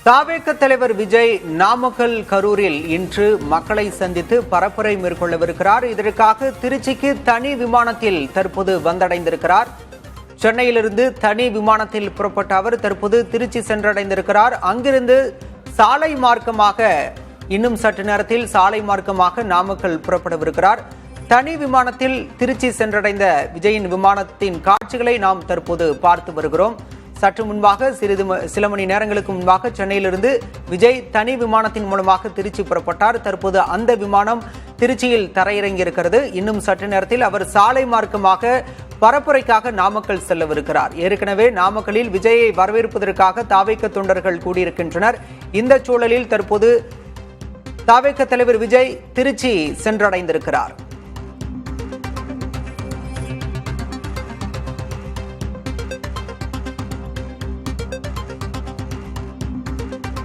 தாவேக தலைவர் விஜய் நாமக்கல் கரூரில் இன்று மக்களை சந்தித்து பரப்புரை மேற்கொள்ளவிருக்கிறார். இதற்காக திருச்சிக்கு தனி விமானத்தில் தற்போது வந்தடைந்திருக்கிறார். சென்னையிலிருந்து தனி விமானத்தில் புறப்பட்ட அவர் தற்போது திருச்சி சென்றடைந்திருக்கிறார். அங்கிருந்து சாலை மார்க்கமாக இன்னும் சற்று நேரத்தில் சாலை மார்க்கமாக நாமக்கல் புறப்படவிருக்கிறார். தனி விமானத்தில் திருச்சி சென்றடைந்த விஜயின் விமானத்தின் காட்சிகளை நாம் தற்போது பார்த்து வருகிறோம். சற்று முன்பாக சில மணி நேரங்களுக்கு முன்பாக சென்னையிலிருந்து விஜய் தனி விமானத்தின் மூலமாக திருச்சி புறப்பட்டார். தற்போது அந்த விமானம் திருச்சியில் தரையிறங்கியிருக்கிறது. இன்னும் சற்று நேரத்தில் அவர் சாலை மார்க்கமாக பரப்புரைக்காக நாமக்கல் செல்லவிருக்கிறார். ஏற்கனவே நாமக்கலில் விஜயை வரவேற்பதற்காக தாவேக தொண்டர்கள் கூடியிருக்கின்றனர். இந்த சூழலில் தற்போது தாவேக தலைவர் விஜய் திருச்சி சென்றடைந்திருக்கிறார்.